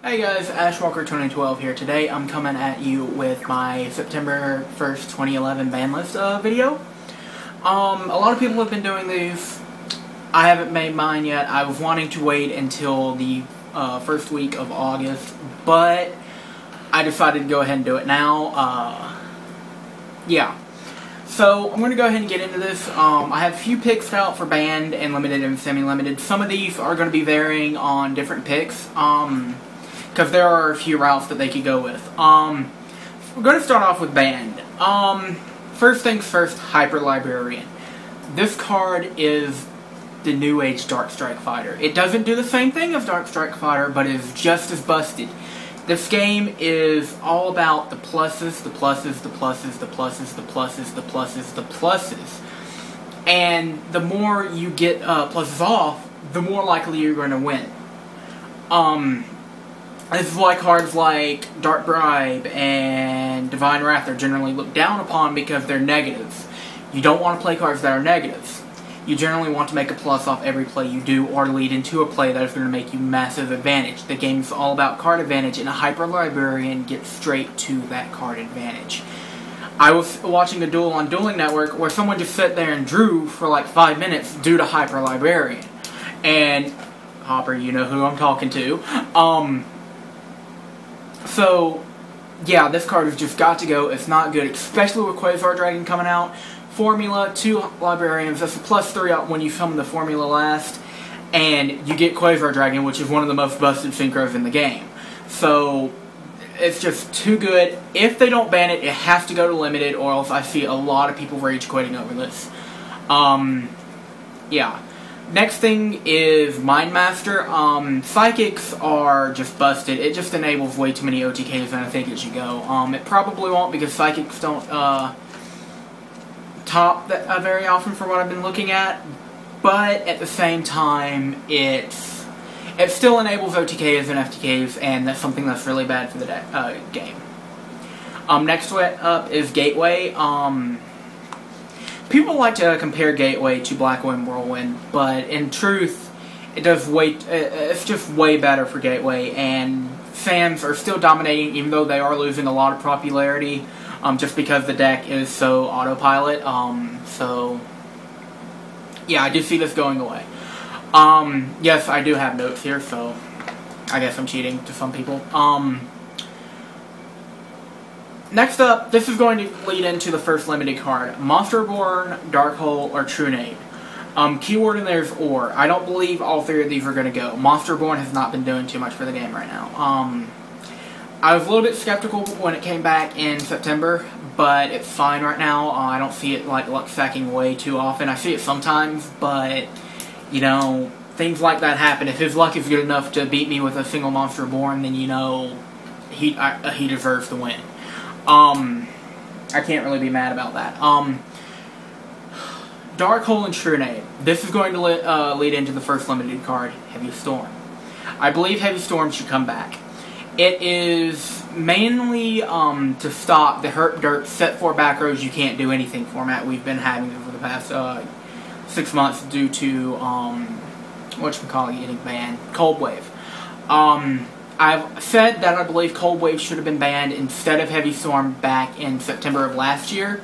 Hey guys, Ashwalker2012 here. Today I'm coming at you with my September 1st, 2011 Banlist video. A lot of people have been doing these. I haven't made mine yet. I was wanting to wait until the first week of August, but I decided to go ahead and do it now. Yeah. So, I'm going to go ahead and get into this. I have a few picks out for banned and limited and semi-limited. Some of these are going to be varying on different picks, because there are a few routes that they could go with. We're going to start off with banned. First things first, Hyper Librarian. This card is the New Age Dark Strike Fighter. It doesn't do the same thing as Dark Strike Fighter, but is just as busted. This game is all about the pluses, the pluses, the pluses, the pluses, the pluses, the pluses, the pluses. And the more you get pluses off, the more likely you're going to win. This is why cards like Dark Bribe and Divine Wrath are generally looked down upon, because they're negatives. You don't want to play cards that are negatives. You generally want to make a plus off every play you do, or lead into a play that is going to make you massive advantage. The game's all about card advantage, and a Hyper Librarian gets straight to that card advantage. I was watching a duel on Dueling Network where someone just sat there and drew for like 5 minutes due to Hyper Librarian. And, Hopper, you know who I'm talking to. So, yeah, this card has just got to go. It's not good, especially with Quasar Dragon coming out. Formula, 2 Librarians, that's a +3 out when you summon the Formula last, and you get Quasar Dragon, which is one of the most busted synchros in the game. So, it's just too good. If they don't ban it, it has to go to limited, or else I see a lot of people rage quitting over this. Yeah. Next thing is Mind Master. Psychics are just busted. It just enables way too many OTKs than I think it should go. It probably won't, because Psychics don't, top that very often for what I've been looking at, but at the same time it still enables OTKs and FTKs, and that's something that's really bad for the game. Next up is Gateway. People like to compare Gateway to Black Wind Whirlwind, but in truth it's just way better for Gateway, and fans are still dominating, even though they are losing a lot of popularity. Just because the deck is so autopilot. So, yeah, I do see this going away. Yes, I do have notes here, so I guess I'm cheating to some people. Next up, this is going to lead into the first limited card. Monsterborn, Dark Hole, or Trunade. Keyword in there is or. I don't believe all 3 of these are going to go. Monsterborn has not been doing too much for the game right now. I was a little bit skeptical when it came back in September, but it's fine right now. I don't see it like luck stacking way too often. I see it sometimes, but, you know, things like that happen. If his luck is good enough to beat me with a single Monster Born, then, you know, he deserves to win. I can't really be mad about that. Dark Hole and Trunade. This is going to lead into the first limited card, Heavy Storm. I believe Heavy Storm should come back. It is mainly to stop the Hurt Dirt set 4 back rows you can't do anything format we've been having over the past 6 months due to whatchamacallit getting banned, Cold Wave. I've said that I believe Cold Wave should have been banned instead of Heavy Storm back in September of last year,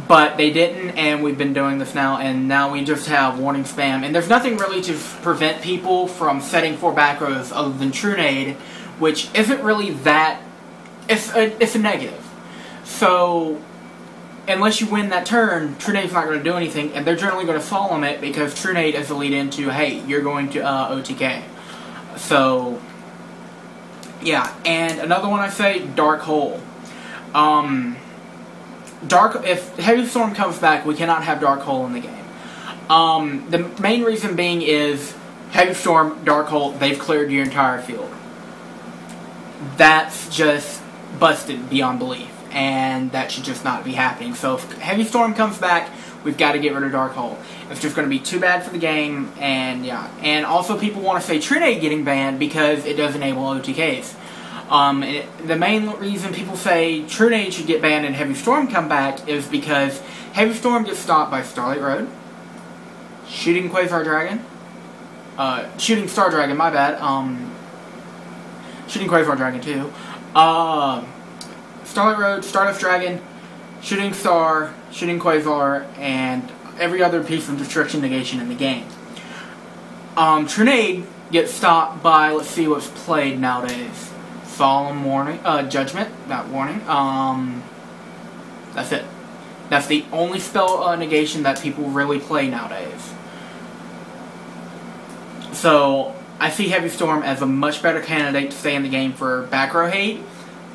but they didn't, and we've been doing this now, and now we just have warning spam, and there's nothing really to prevent people from setting 4 back rows other than Trunade, which isn't really that, it's a negative. So, unless you win that turn, Trunade's not going to do anything, and they're generally going to solemn it, because Trunade is the lead into, hey, you're going to OTK. So, yeah, and another one I say, Dark Hole. If Heavy Storm comes back, we cannot have Dark Hole in the game. The main reason being is, Heavy Storm, Dark Hole, they've cleared your entire field. That's just busted beyond belief, and that should just not be happening. So if Heavy Storm comes back, we've got to get rid of Dark Hole. It's just going to be too bad for the game, and yeah. And also people want to say Trunade getting banned because it does enable OTKs. The main reason people say Trunade should get banned and Heavy Storm come back is because Heavy Storm gets stopped by Starlight Road, Shooting Quasar Dragon, Shooting Star Dragon, my bad, shooting Quasar Dragon too. Starlight Road, Stardust Dragon, Shooting Star, Shooting Quasar, and every other piece of destruction negation in the game. Trinade gets stopped by, let's see what's played nowadays. Solemn Warning, Judgment, not Warning. That's it. That's the only spell negation that people really play nowadays. So, I see Heavy Storm as a much better candidate to stay in the game for back row hate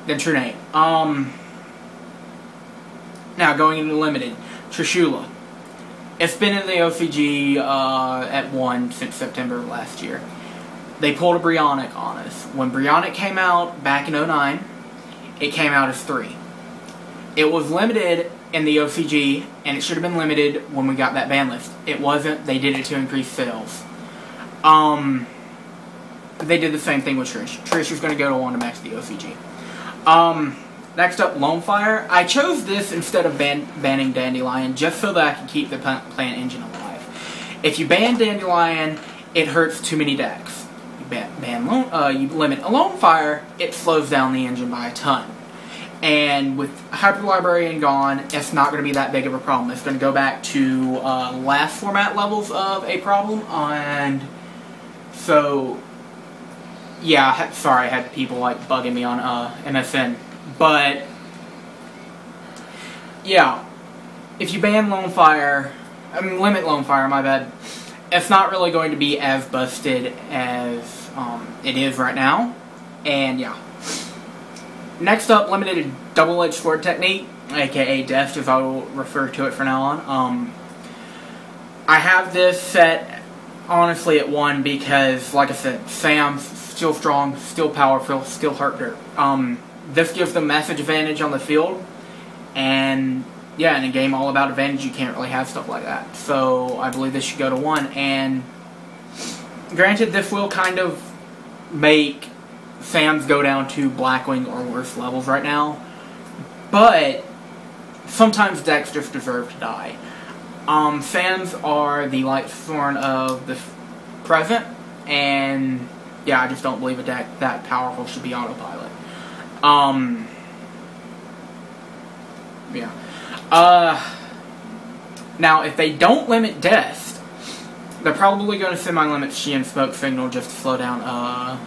than Trinade. Now, going into Limited, Trishula. It's been in the OCG at 1 since September of last year. They pulled a Brionic on us. When Brionic came out back in 09, it came out as 3. It was limited in the OCG, and it should have been limited when we got that ban list. It wasn't. They did it to increase sales. They did the same thing with Trish. Trish was going to go to 1 to match the OCG. Next up, Lonefire. I chose this instead of banning Dandelion just so that I could keep the plant engine alive. If you ban Dandelion, it hurts too many decks. You limit a Lonefire, it slows down the engine by a ton. And with Hyper Librarian gone, it's not going to be that big of a problem. It's going to go back to last format levels of a problem, and so yeah. Sorry, I had people like bugging me on MSN, but yeah, if you ban limit Lonefire, my bad. It's not really going to be as busted as it is right now, and yeah. Next up, Limited Double-Edged Sword Technique, aka Death, as I will refer to it from now on. I have this set, honestly, at 1 because, like I said, Sam's still strong, still powerful, still hurt dirt. This gives them message advantage on the field, and yeah, in a game all about advantage, you can't really have stuff like that. So, I believe this should go to 1, and granted, this will kind of make Sam's go down to Blackwing or worse levels right now, but sometimes decks just deserve to die. Sams are the Lightsworn of the present, and yeah, I just don't believe a deck that powerful should be autopilot. Yeah. Now, if they don't limit Death, they're probably going to semi-limit She and Smoke Signal just to slow down,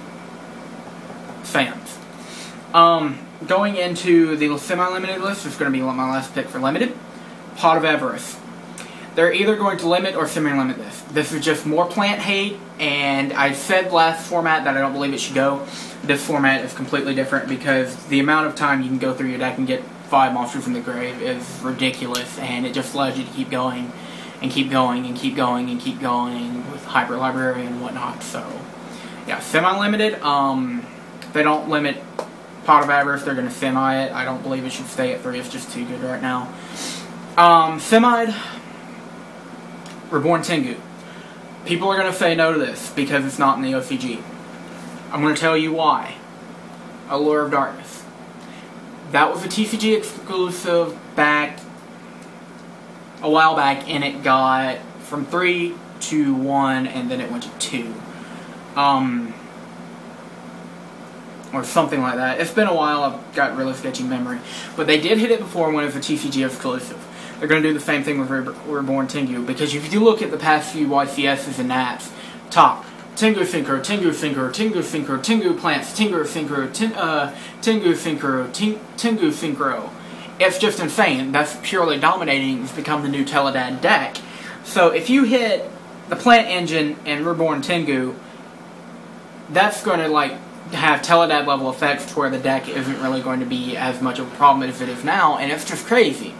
Sams. Going into the semi-limited list, it's going to be my last pick for limited. Pot of Avarice. They're either going to limit or semi-limit this. This is just more plant hate, and I said last format that I don't believe it should go. This format is completely different because the amount of time you can go through your deck and get 5 monsters from the grave is ridiculous, and it just allows you to keep going and keep going and keep going and keep going with Hyper Librarian and whatnot. So, yeah, semi-limited. They don't limit Pot of Avarice, they're going to semi it. I don't believe it should stay at 3, it's just too good right now. Semi'd, Reborn Tengu. People are going to say no to this because it's not in the OCG. I'm going to tell you why. Allure of Darkness. That was a TCG exclusive back a while back, and it got from 3 to 1, and then it went to 2. Or something like that. It's been a while, I've got really sketchy memory. But they did hit it before when it was a TCG exclusive. They're going to do the same thing with Reborn Tengu, because if you look at the past few YCSs and Nats, top, Tengu Synchro, Tengu Synchro, Tengu Synchro, Tengu Plants, Tengu Synchro, Tengu Synchro, Tengu Synchro. It's just insane. That's purely dominating. It's become the new Teledad deck. So if you hit the Plant Engine and Reborn Tengu, that's going to like have Teledad level effects to where the deck isn't really going to be as much of a problem as it is now, and it's just crazy.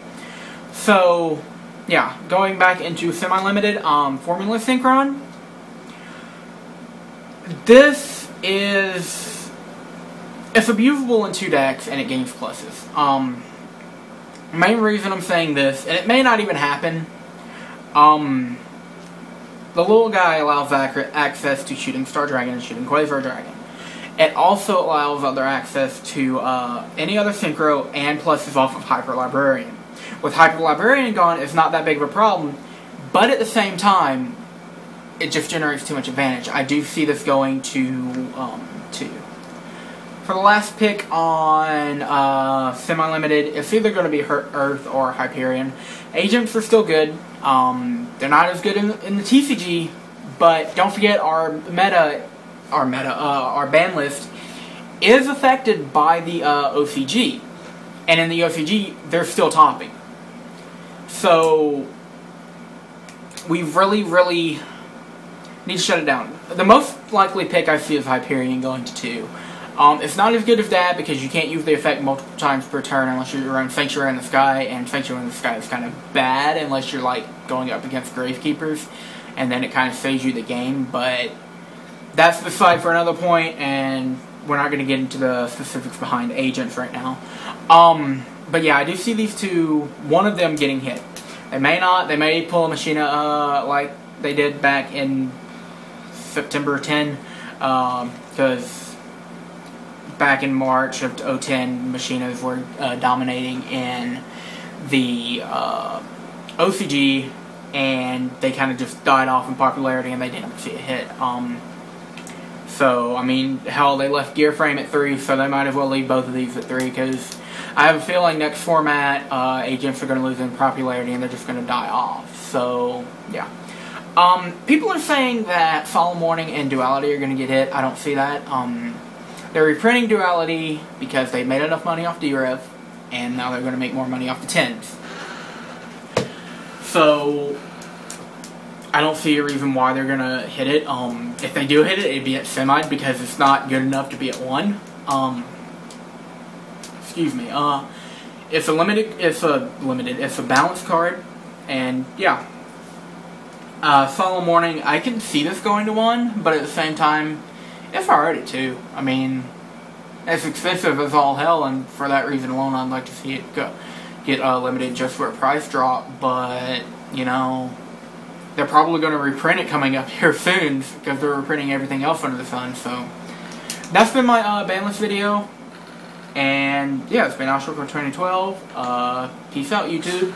So, yeah, going back into semi-limited, Formula Synchron. This is... it's abusable in 2 decks, and it gains pluses. Main reason I'm saying this, and it may not even happen, the little guy allows access to Shooting Star Dragon and Shooting Quasar Dragon. It also allows other access to any other Synchro and pluses off of Hyper Librarian. With Hyper Librarian gone, it's not that big of a problem, but at the same time, it just generates too much advantage. I do see this going to 2. For the last pick on semi-limited, it's either going to be Earth or Hyperion. Agents are still good. They're not as good in the TCG, but don't forget our ban list is affected by the OCG, and in the OCG they're still topping. So we really need to shut it down. The most likely pick I see is Hyperion going to 2. It's not as good as that because you can't use the effect multiple times per turn unless you're running Sanctuary in the Sky, and Sanctuary in the Sky is kind of bad unless you're like going up against Gravekeepers, and then it kind of saves you the game. But that's the side for another point, and we're not going to get into the specifics behind agents right now. But yeah, I do see these two, one of them getting hit. They may not. They may pull a Machina like they did back in September 10, because back in March of 2010, Machinas were dominating in the OCG, and they kind of just died off in popularity, and they didn't see a hit. So, I mean, hell, they left Gear Frame at 3, so they might as well leave both of these at 3, because I have a feeling next format, agents are going to lose in popularity, and they're just going to die off. So, yeah. People are saying that Solemn Warning and Duality are going to get hit. I don't see that. They're reprinting Duality because they made enough money off D-Rev, and now they're going to make more money off the 10s. So, I don't see a reason why they're going to hit it. If they do hit it, it'd be at Semi because it's not good enough to be at 1. Excuse me. It's a balanced card, and yeah. Solemn Warning, I can see this going to 1, but at the same time, it's already 2. I mean, it's expensive as all hell, and for that reason alone, I'd like to see it get limited just for a price drop. But you know, they're probably going to reprint it coming up here soon because they're reprinting everything else under the sun. So that's been my Banlist video, and yeah, it's been Ashok for 2012. Peace out, YouTube.